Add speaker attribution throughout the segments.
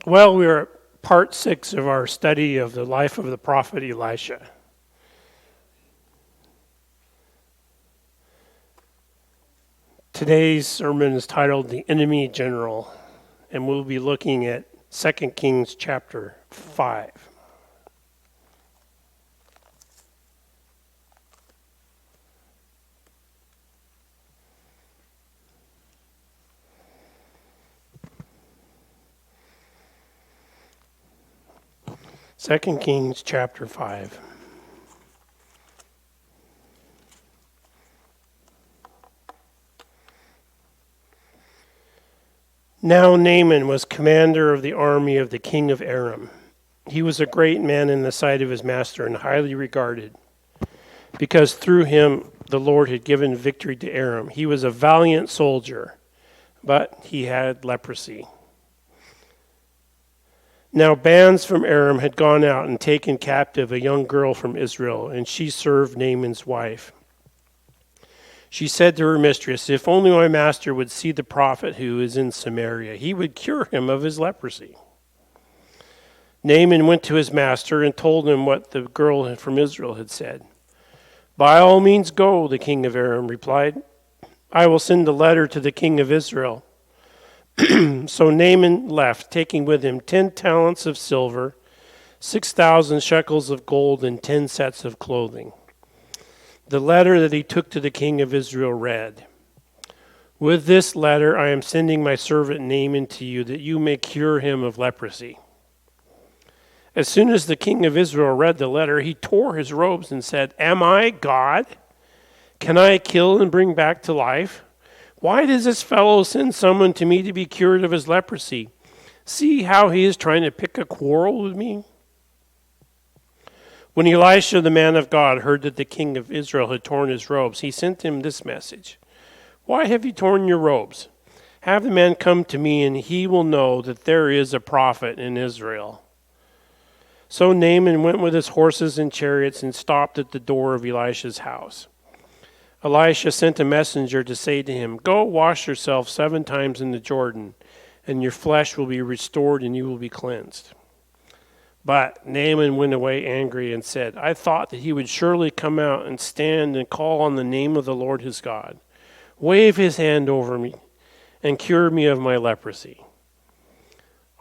Speaker 1: Well, we are at part 6 of our study of the life of the prophet Elisha. Today's sermon is titled The Enemy General, and we'll be looking at 2 Kings chapter 5. Second Kings chapter 5. Now Naaman was commander of the army of the king of Aram. He was a great man in the sight of his master and highly regarded, because through him the Lord had given victory to Aram. He was a valiant soldier, but he had leprosy. Now bands from Aram had gone out and taken captive a young girl from Israel, and she served Naaman's wife. She said to her mistress, "If only my master would see the prophet who is in Samaria, he would cure him of his leprosy." Naaman went to his master and told him what the girl from Israel had said. "By all means go," the king of Aram replied. "I will send a letter to the king of Israel." So Naaman left, taking with him 10 talents of silver, 6,000 shekels of gold, and 10 sets of clothing. The letter that he took to the king of Israel read, "With this letter I am sending my servant Naaman to you, that you may cure him of leprosy." As soon as the king of Israel read the letter, he tore his robes and said, "Am I God? Can I kill and bring back to life? Why does this fellow send someone to me to be cured of his leprosy? See how he is trying to pick a quarrel with me?" When Elisha, the man of God, heard that the king of Israel had torn his robes, he sent him this message: "Why have you torn your robes? Have the man come to me, and he will know that there is a prophet in Israel." So Naaman went with his horses and chariots and stopped at the door of Elisha's house. Elisha sent a messenger to say to him, "Go wash yourself 7 times in the Jordan, and your flesh will be restored and you will be cleansed." But Naaman went away angry and said, "I thought that he would surely come out and stand and call on the name of the Lord his God, wave his hand over me, and cure me of my leprosy.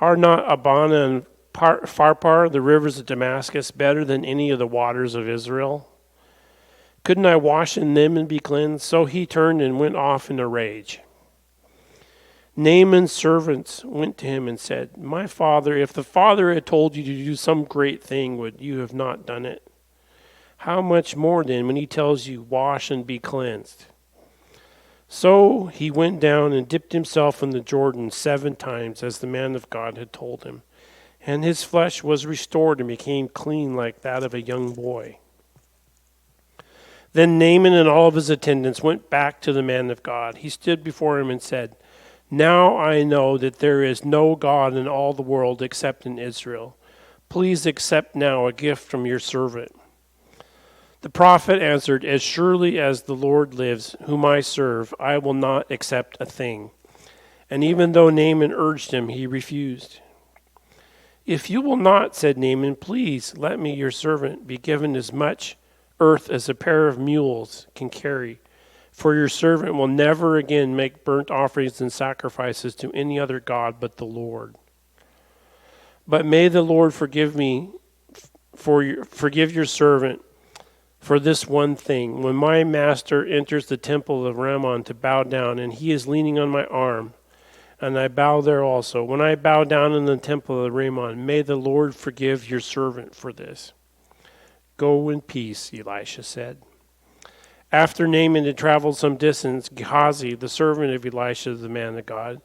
Speaker 1: Are not Abana and Pharpar, the rivers of Damascus, better than any of the waters of Israel? Couldn't I wash in them and be cleansed?" So he turned and went off in a rage. Naaman's servants went to him and said, "My father, if the father had told you to do some great thing, would you have not done it? How much more then when he tells you, 'Wash and be cleansed'?" So he went down and dipped himself in the Jordan 7 times, as the man of God had told him, and his flesh was restored and became clean like that of a young boy. Then Naaman and all of his attendants went back to the man of God. He stood before him and said, "Now I know that there is no God in all the world except in Israel. Please accept now a gift from your servant." The prophet answered, "As surely as the Lord lives, whom I serve, I will not accept a thing." And even though Naaman urged him, he refused. "If you will not," said Naaman, "please let me, your servant, be given as much earth as a pair of mules can carry, for your servant will never again make burnt offerings and sacrifices to any other god but the Lord. But may the Lord forgive your servant for this one thing. When my master enters the temple of Rimmon to bow down, and he is leaning on my arm, and I bow there also, when I bow down in the temple of Rimmon, may the Lord forgive your servant for this." "Go in peace," Elisha said. After Naaman had traveled some distance, Gehazi, the servant of Elisha, the man of God,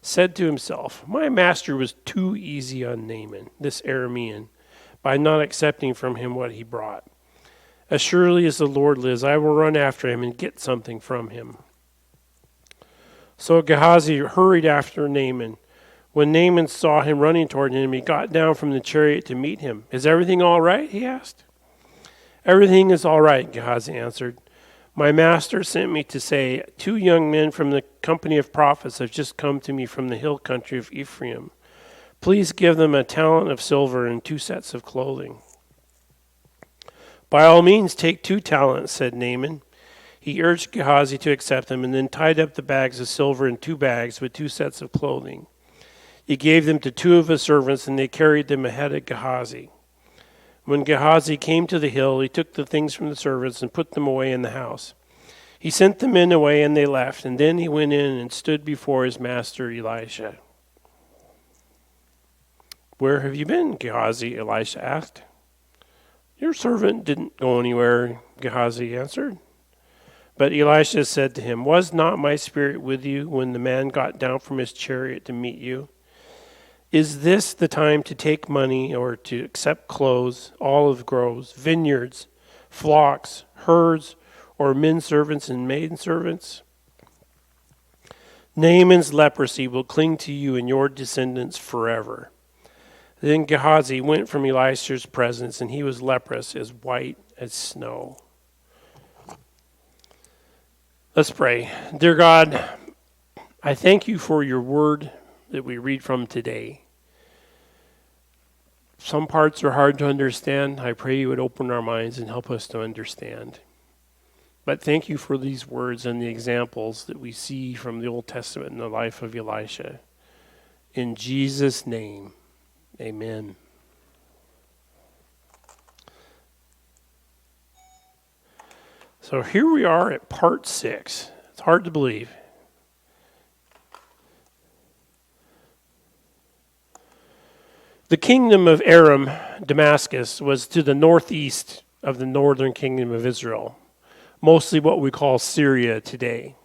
Speaker 1: said to himself, "My master was too easy on Naaman, this Aramean, by not accepting from him what he brought. As surely as the Lord lives, I will run after him and get something from him." So Gehazi hurried after Naaman. When Naaman saw him running toward him, he got down from the chariot to meet him. "Is everything all right?" he asked. "Everything is all right," Gehazi answered. "My master sent me to say, 2 young men from the company of prophets have just come to me from the hill country of Ephraim. Please give them a talent of silver and 2 sets of clothing." "By all means, take 2 talents," said Naaman. He urged Gehazi to accept them, and then tied up the bags of silver in 2 bags with 2 sets of clothing. He gave them to 2 of his servants, and they carried them ahead of Gehazi. When Gehazi came to the hill, he took the things from the servants and put them away in the house. He sent the men away, and they left, and then he went in and stood before his master Elisha. "Where have you been, Gehazi?" Elisha asked. "Your servant didn't go anywhere," Gehazi answered. But Elisha said to him, "Was not my spirit with you when the man got down from his chariot to meet you? Is this the time to take money or to accept clothes, olive groves, vineyards, flocks, herds, or men servants and maiden servants? Naaman's leprosy will cling to you and your descendants forever." Then Gehazi went from Elisha's presence, and he was leprous, as white as snow. Let's pray. Dear God, I thank you for your word that we read from today. Some parts are hard to understand. I pray you would open our minds and help us to understand. But thank you for these words and the examples that we see from the Old Testament in the life of Elisha. In Jesus' name, amen. So here we are at part 6. It's hard to believe. The kingdom of Aram, Damascus, was to the northeast of the northern kingdom of Israel, mostly what we call Syria today.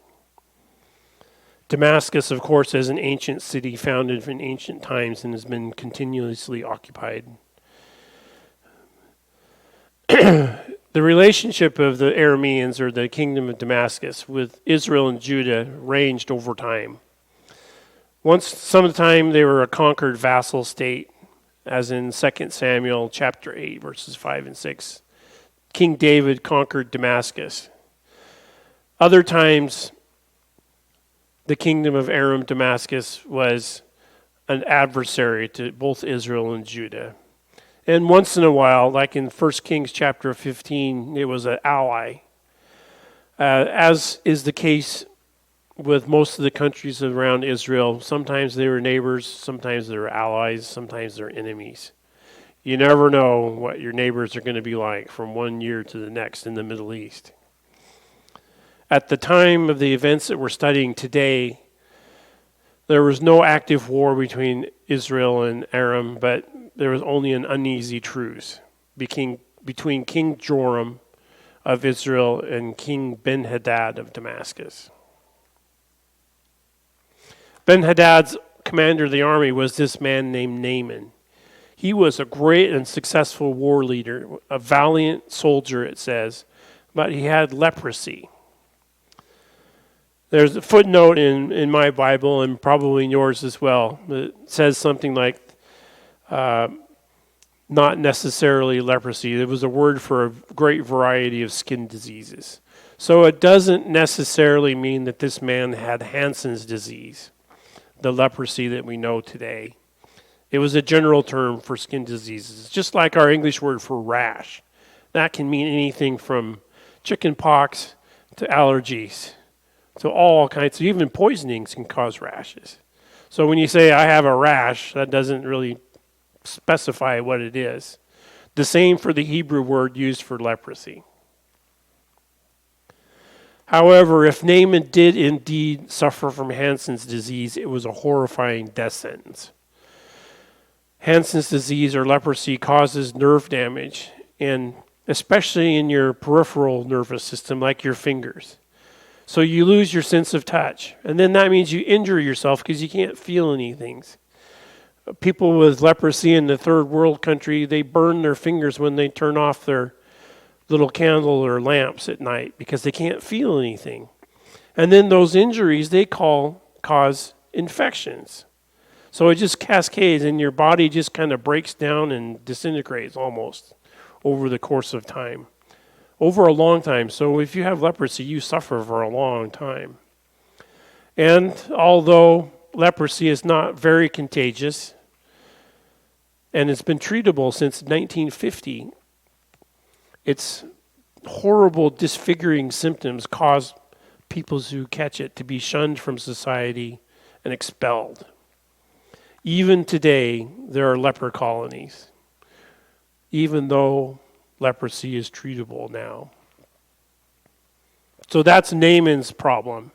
Speaker 1: Damascus, of course, is an ancient city founded in ancient times and has been continuously occupied. The relationship of the Arameans, or the kingdom of Damascus, with Israel and Judah ranged over time. Some of the time they were a conquered vassal state, as in 2 Samuel chapter 8, verses 5 and 6. King David conquered Damascus. Other times, the kingdom of Aram, Damascus, was an adversary to both Israel and Judah. And once in a while, like in 1 Kings chapter 15, it was an ally. As is the case with most of the countries around Israel, sometimes they were neighbors, sometimes they were allies, sometimes they're enemies. You never know what your neighbors are going to be like from one year to the next in the Middle East. At the time of the events that we're studying today, there was no active war between Israel and Aram, but there was only an uneasy truce between King Joram of Israel and King Ben-Hadad of Damascus. Ben-Hadad's commander of the army was this man named Naaman. He was a great and successful war leader, a valiant soldier, it says, but he had leprosy. There's a footnote in my Bible, and probably in yours as well, that says something like, not necessarily leprosy. It was a word for a great variety of skin diseases. So it doesn't necessarily mean that this man had Hansen's disease, the leprosy that we know today. It was a general term for skin diseases, just like our English word for rash. That can mean anything from chicken pox to allergies to all kinds. Even poisonings can cause rashes. So when you say, I have a rash, that doesn't really specify what it is. The same for the Hebrew word used for leprosy. However, if Naaman did indeed suffer from Hansen's disease, it was a horrifying death sentence. Hansen's disease or leprosy causes nerve damage, and especially in your peripheral nervous system, like your fingers. So you lose your sense of touch, and then that means you injure yourself because you can't feel anything. People with leprosy in the third world country, they burn their fingers when they turn off their little candle or lamps at night because they can't feel anything. And then those injuries, they cause infections. So it just cascades and your body just kind of breaks down and disintegrates almost over the course of time. Over a long time. So if you have leprosy, you suffer for a long time. And although leprosy is not very contagious, and it's been treatable since 1950. Its horrible disfiguring symptoms cause people who catch it to be shunned from society and expelled. Even today, there are leper colonies, even though leprosy is treatable now. So that's Naaman's problem.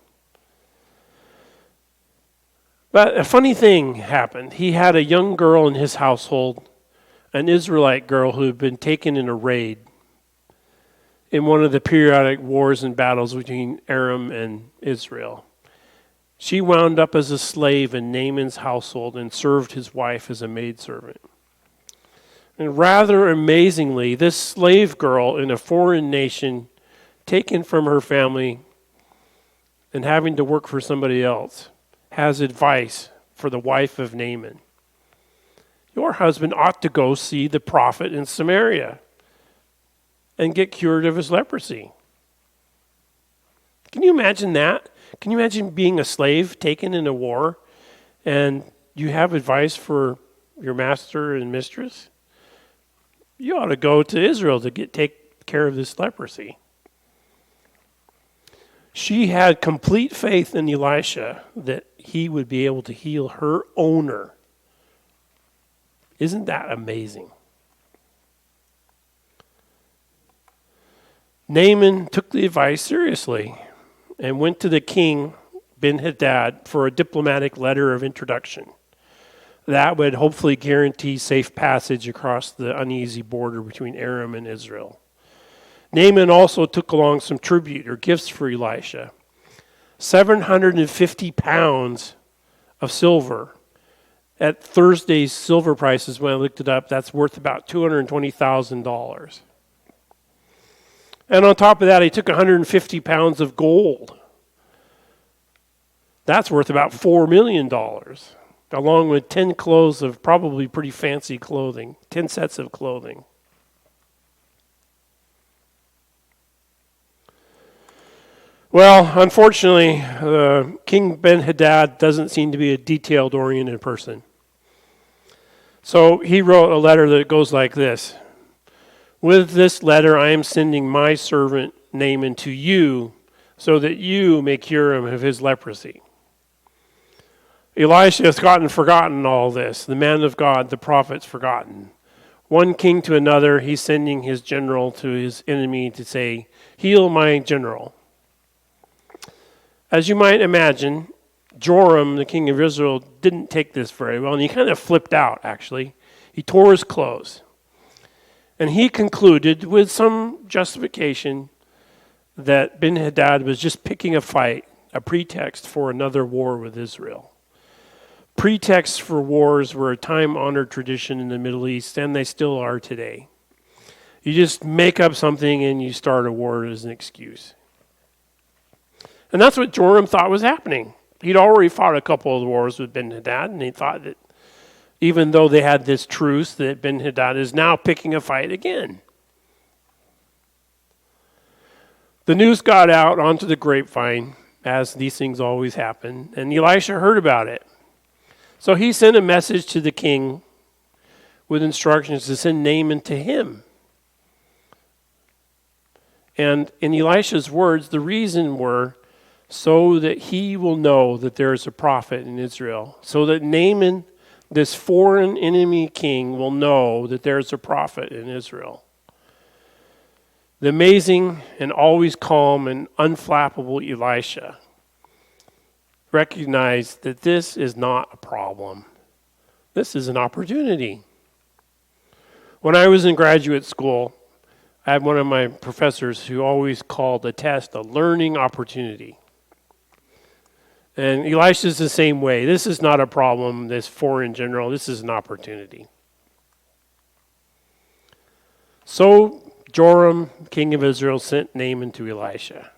Speaker 1: But a funny thing happened. He had a young girl in his household, an Israelite girl who had been taken in a raid in one of the periodic wars and battles between Aram and Israel. She wound up as a slave in Naaman's household and served his wife as a maidservant. And rather amazingly, this slave girl in a foreign nation, taken from her family and having to work for somebody else, has advice for the wife of Naaman. Your husband ought to go see the prophet in Samaria and get cured of his leprosy. Can you imagine that? Can you imagine being a slave taken in a war and you have advice for your master and mistress? You ought to go to Israel to take care of this leprosy. She had complete faith in Elisha that he would be able to heal her owner. Isn't that amazing? Naaman took the advice seriously and went to the king, Ben-Hadad, for a diplomatic letter of introduction. That would hopefully guarantee safe passage across the uneasy border between Aram and Israel. Naaman also took along some tribute or gifts for Elisha. 750 pounds of silver. At Thursday's silver prices, when I looked it up, that's worth about $220,000. And on top of that, he took 150 pounds of gold. That's worth about $4 million, along with 10 clothes of probably pretty fancy clothing, 10 sets of clothing. Well, unfortunately, King Ben-Hadad doesn't seem to be a detailed-oriented person. So he wrote a letter that goes like this. With this letter, I am sending my servant Naaman to you so that you may cure him of his leprosy. Elisha has forgotten all this. The man of God, the prophet's forgotten. One king to another, he's sending his general to his enemy to say, heal my general. As you might imagine, Joram, the king of Israel, didn't take this very well, and he kind of flipped out, actually. He tore his clothes. And he concluded, with some justification, that Ben-Hadad was just picking a fight, a pretext for another war with Israel. Pretexts for wars were a time-honored tradition in the Middle East, and they still are today. You just make up something and you start a war as an excuse. And that's what Joram thought was happening. He'd already fought a couple of wars with Ben-Hadad, and he thought that even though they had this truce, that Ben-Hadad is now picking a fight again. The news got out onto the grapevine, as these things always happen, and Elisha heard about it. So he sent a message to the king with instructions to send Naaman to him. And in Elisha's words, the reason were so that he will know that there is a prophet in Israel, so that Naaman, this foreign enemy king, will know that there is a prophet in Israel. The amazing and always calm and unflappable Elisha recognized that this is not a problem. This is an opportunity. When I was in graduate school, I had one of my professors who always called a test a learning opportunity. And Elisha's the same way. This is not a problem, this foreign general. This is an opportunity. So Joram, king of Israel, sent Naaman to Elisha.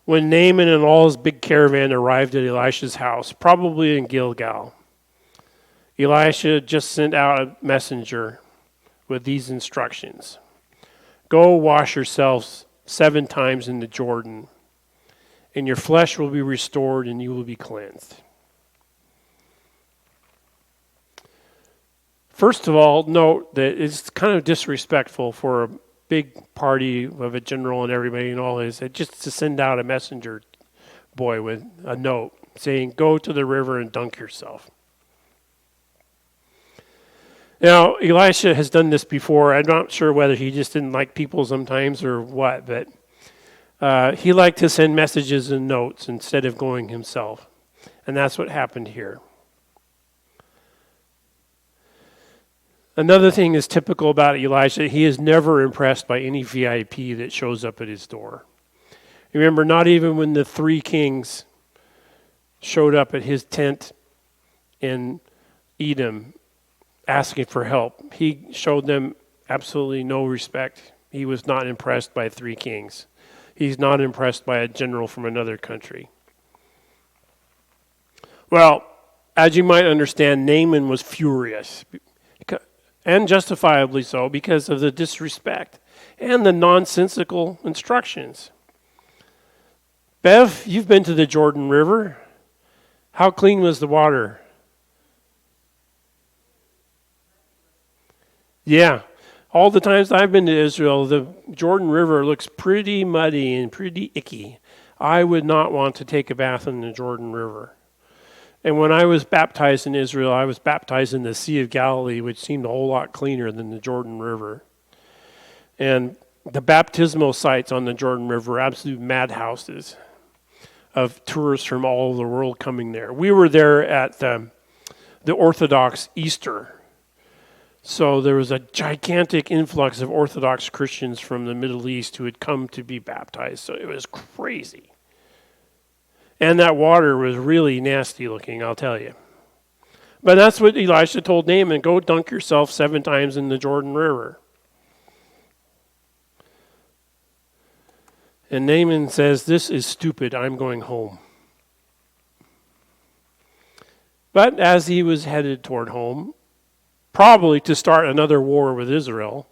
Speaker 1: When Naaman and all his big caravan arrived at Elisha's house, probably in Gilgal, Elisha just sent out a messenger with these instructions. Go wash yourselves 7 times in the Jordan, and your flesh will be restored and you will be cleansed. First of all, note that it's kind of disrespectful for a big party of a general and everybody and all this, just to send out a messenger boy with a note saying, go to the river and dunk yourself. Now, Elisha has done this before. I'm not sure whether he just didn't like people sometimes or what, but he liked to send messages and notes instead of going himself. And that's what happened here. Another thing is typical about Elisha, he is never impressed by any VIP that shows up at his door. Remember, not even when the 3 kings showed up at his tent in Edom asking for help, he showed them absolutely no respect. He was not impressed by 3 kings. He's not impressed by a general from another country. Well, as you might understand, Naaman was furious. And justifiably so, because of the disrespect and the nonsensical instructions. Bev, you've been to the Jordan River. How clean was the water? Yeah. All the times I've been to Israel, the Jordan River looks pretty muddy and pretty icky. I would not want to take a bath in the Jordan River. And when I was baptized in Israel, I was baptized in the Sea of Galilee, which seemed a whole lot cleaner than the Jordan River. And the baptismal sites on the Jordan River are absolute madhouses of tourists from all over the world coming there. We were there at the Orthodox Easter. So there was a gigantic influx of Orthodox Christians from the Middle East who had come to be baptized. So it was crazy. And that water was really nasty looking, I'll tell you. But that's what Elisha told Naaman, go dunk yourself 7 times in the Jordan River. And Naaman says, this is stupid, I'm going home. But as he was headed toward home, probably to start another war with Israel,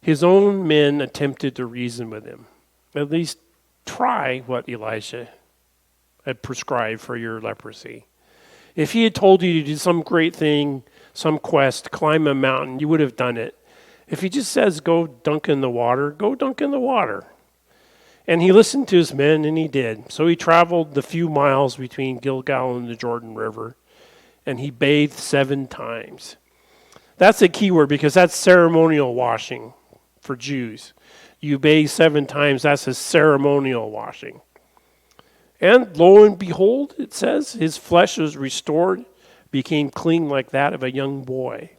Speaker 1: his own men attempted to reason with him. At least try what Elisha had prescribed for your leprosy. If he had told you to do some great thing, some quest, climb a mountain, you would have done it. If he just says, go dunk in the water, go dunk in the water. And he listened to his men, and he did. So he traveled the few miles between Gilgal and the Jordan River, and he bathed 7 times. That's a key word because that's ceremonial washing for Jews. You bathe 7 times, that's a ceremonial washing. And lo and behold, it says, his flesh was restored, became clean like that of a young boy.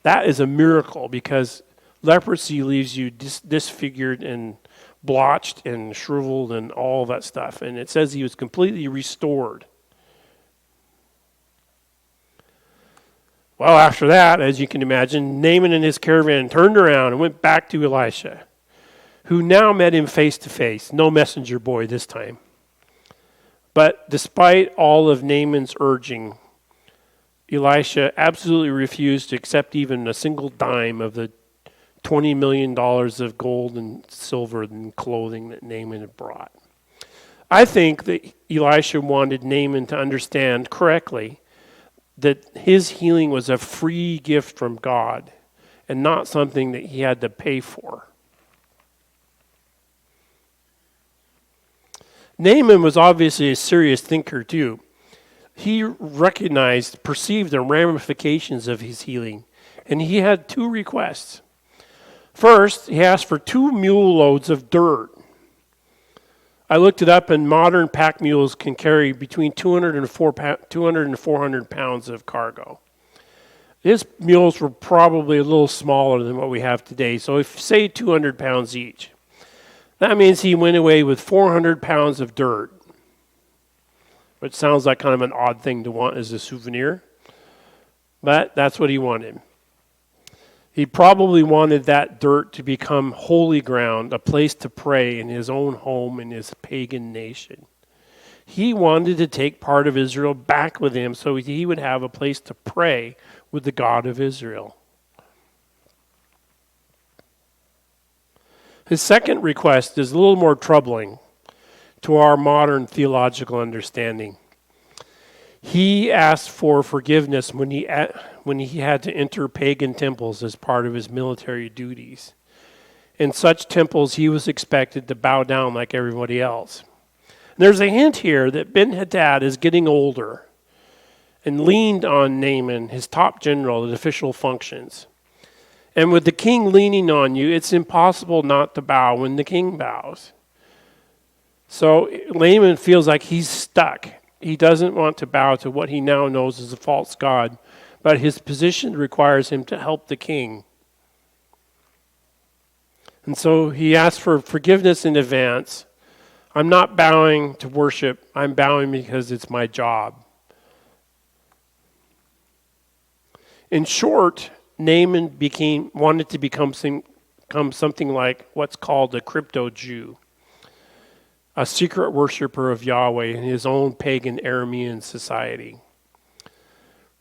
Speaker 1: That is a miracle because leprosy leaves you disfigured and blotched and shriveled and all that stuff. And it says he was completely restored. Well, after that, as you can imagine, Naaman and his caravan turned around and went back to Elisha, who now met him face to face. No messenger boy this time. But despite all of Naaman's urging, Elisha absolutely refused to accept even a single dime of the $20 million of gold and silver and clothing that Naaman had brought. I think that Elisha wanted Naaman to understand correctly that his healing was a free gift from God and not something that he had to pay for. Naaman was obviously a serious thinker too. He perceived the ramifications of his healing, and he had 2 requests. First, he asked for 2 mule loads of dirt. I looked it up, and modern pack mules can carry between 200 and 400 pounds of cargo. His mules were probably a little smaller than what we have today, so if say 200 pounds each. That means he went away with 400 pounds of dirt, which sounds like kind of an odd thing to want as a souvenir, but that's what he wanted. He probably wanted that dirt to become holy ground, a place to pray in his own home in his pagan nation. He wanted to take part of Israel back with him so he would have a place to pray with the God of Israel. His second request is a little more troubling to our modern theological understanding. He asked for forgiveness when when he had to enter pagan temples as part of his military duties. In such temples, he was expected to bow down like everybody else. There's a hint here that Ben-Hadad is getting older and leaned on Naaman, his top general, at official functions. And with the king leaning on you, it's impossible not to bow when the king bows. So Naaman feels like he's stuck. He doesn't want to bow to what he now knows is a false god, but his position requires him to help the king. And so he asks for forgiveness in advance. I'm not bowing to worship. I'm bowing because it's my job. In short, Naaman wanted to become something like what's called a crypto Jew, a secret worshiper of Yahweh in his own pagan Aramean society.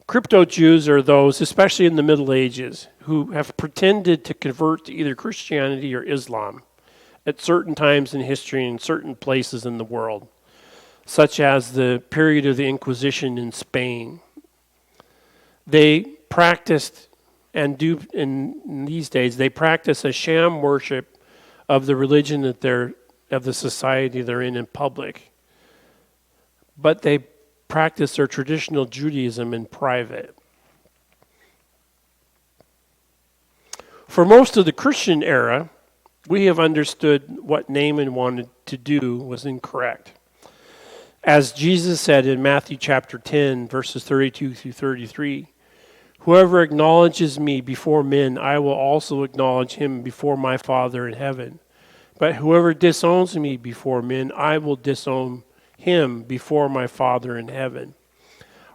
Speaker 1: Crypto Jews are those, especially in the Middle Ages, who have pretended to convert to either Christianity or Islam at certain times in history in certain places in the world, such as the period of the Inquisition in Spain. They practiced and do in these days, they practice a sham worship of the religion of the society they're in public. But they practice their traditional Judaism in private. For most of the Christian era, we have understood what Naaman wanted to do was incorrect. As Jesus said in Matthew chapter 10, verses 32 through 33, whoever acknowledges me before men, I will also acknowledge him before my Father in heaven. But whoever disowns me before men, I will disown him before my Father in heaven.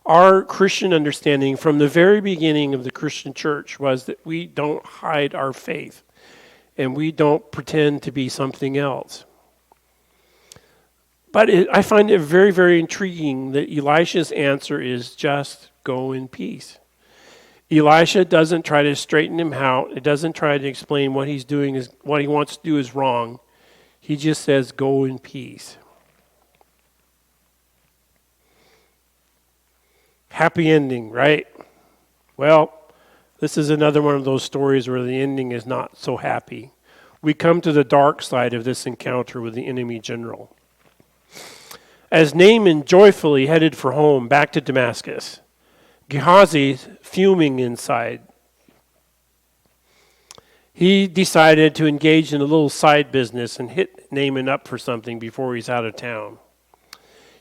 Speaker 1: Our Christian understanding from the very beginning of the Christian church was that we don't hide our faith and we don't pretend to be something else. But I find it very, very intriguing that Elisha's answer is just go in peace. Elisha doesn't try to straighten him out. It doesn't try to explain what he's doing is what he wants to do is wrong. He just says, go in peace. Happy ending, right? Well, this is another one of those stories where the ending is not so happy. We come to the dark side of this encounter with the enemy general. As Naaman joyfully headed for home back to Damascus, Gehazi, fuming inside, he decided to engage in a little side business and hit Naaman up for something before he's out of town.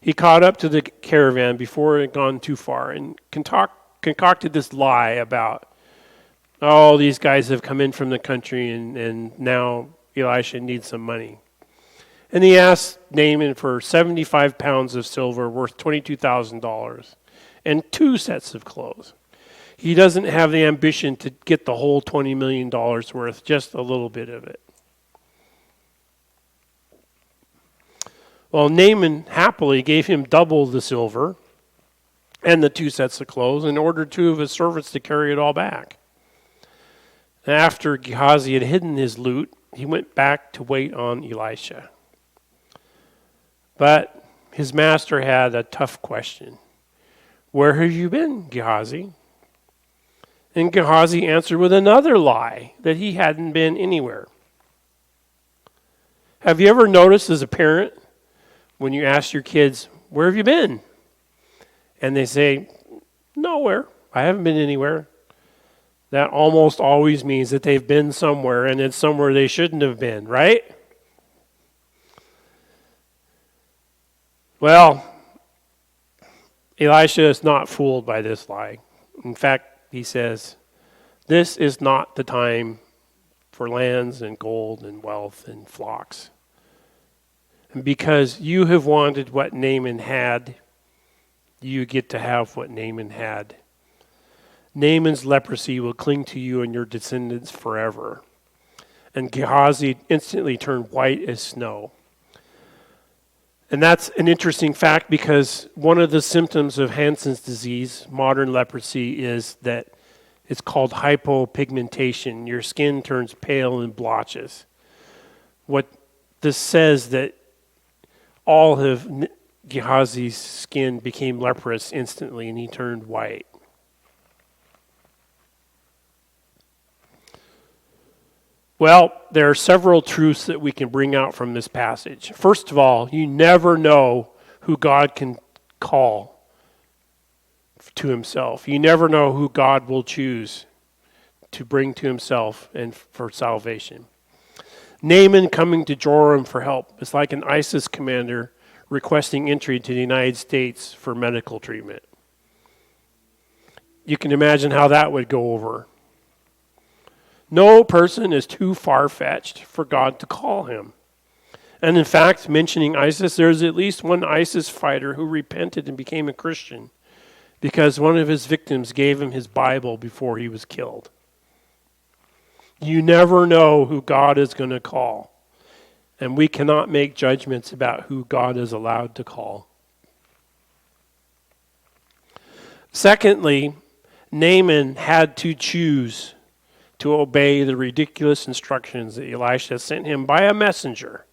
Speaker 1: He caught up to the caravan before it had gone too far and concocted this lie about, oh, these guys have come in from the country and now Elisha needs some money. And he asked Naaman for 75 pounds of silver worth $22,000 and 2 sets of clothes. He doesn't have the ambition to get the whole $20 million worth, just a little bit of it. Well, Naaman happily gave him double the silver and the 2 sets of clothes and ordered 2 of his servants to carry it all back. After Gehazi had hidden his loot, he went back to wait on Elisha. But his master had a tough question. Where have you been, Gehazi? And Gehazi answered with another lie, that he hadn't been anywhere. Have you ever noticed as a parent, when you ask your kids, where have you been? And they say, nowhere. I haven't been anywhere. That almost always means that they've been somewhere and it's somewhere they shouldn't have been, right? Well, Elisha is not fooled by this lie. In fact, he says, this is not the time for lands and gold and wealth and flocks. And because you have wanted what Naaman had, you get to have what Naaman had. Naaman's leprosy will cling to you and your descendants forever. And Gehazi instantly turned white as snow. And that's an interesting fact because one of the symptoms of Hansen's disease, modern leprosy, is that it's called hypopigmentation. Your skin turns pale and blotches. What this says that all of Gehazi's skin became leprous instantly and he turned white. Well, there are several truths that we can bring out from this passage. First of all, you never know who God can call to himself. You never know who God will choose to bring to himself and for salvation. Naaman coming to Joram for help is like an ISIS commander requesting entry to the United States for medical treatment. You can imagine how that would go over. No person is too far-fetched for God to call him. And in fact, mentioning ISIS, there's at least one ISIS fighter who repented and became a Christian because one of his victims gave him his Bible before he was killed. You never know who God is going to call. And we cannot make judgments about who God is allowed to call. Secondly, Naaman had to choose to obey the ridiculous instructions that Elisha sent him by a messenger,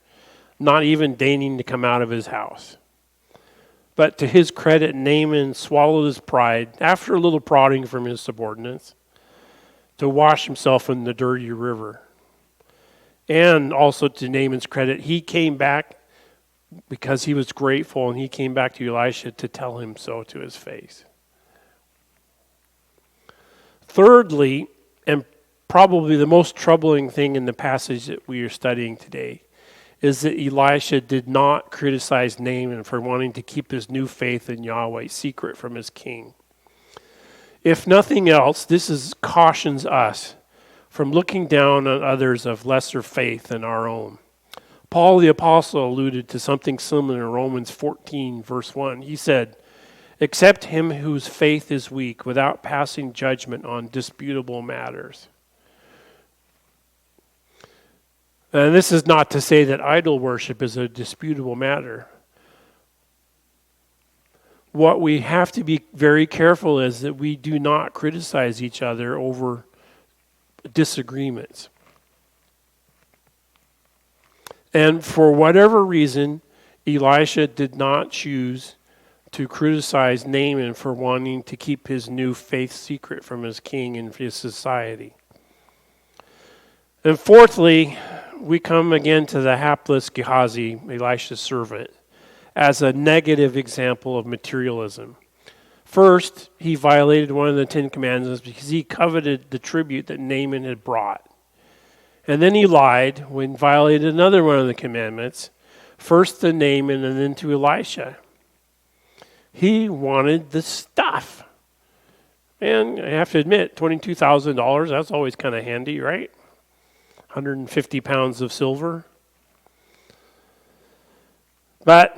Speaker 1: not even deigning to come out of his house. But to his credit, Naaman swallowed his pride, after a little prodding from his subordinates, to wash himself in the dirty river. And also to Naaman's credit, he came back because he was grateful, and he came back to Elisha to tell him so to his face. Thirdly, and probably the most troubling thing in the passage that we are studying today, is that Elisha did not criticize Naaman for wanting to keep his new faith in Yahweh secret from his king. If nothing else, this cautions us from looking down on others of lesser faith than our own. Paul the Apostle alluded to something similar in Romans 14, verse 1. He said, "Accept him whose faith is weak without passing judgment on disputable matters." And this is not to say that idol worship is a disputable matter. What we have to be very careful is that we do not criticize each other over disagreements. And for whatever reason, Elisha did not choose to criticize Naaman for wanting to keep his new faith secret from his king and his society. And fourthly, we come again to the hapless Gehazi, Elisha's servant, as a negative example of materialism. First, he violated one of the 10 Commandments because he coveted the tribute that Naaman had brought. And then he lied when violated another one of the commandments, first to Naaman and then to Elisha. He wanted the stuff. And I have to admit, $22,000, that's always kind of handy, right? 150 pounds of silver. But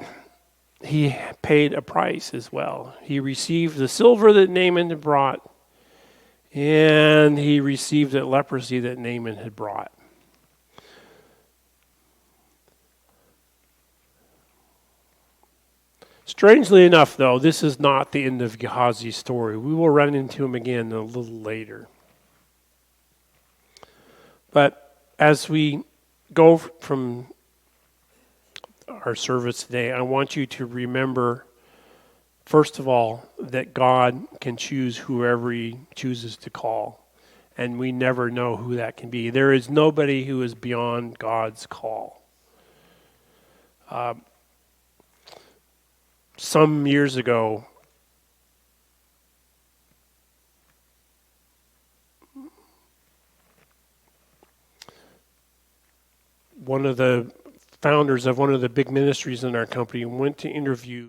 Speaker 1: he paid a price as well. He received the silver that Naaman had brought, and he received the leprosy that Naaman had brought. Strangely enough, though, this is not the end of Gehazi's story. We will run into him again a little later. But as we go from our service today, I want you to remember, first of all, that God can choose whoever he chooses to call. And we never know who that can be. There is nobody who is beyond God's call. Some years ago, one of the founders of one of the big ministries in our company went to interview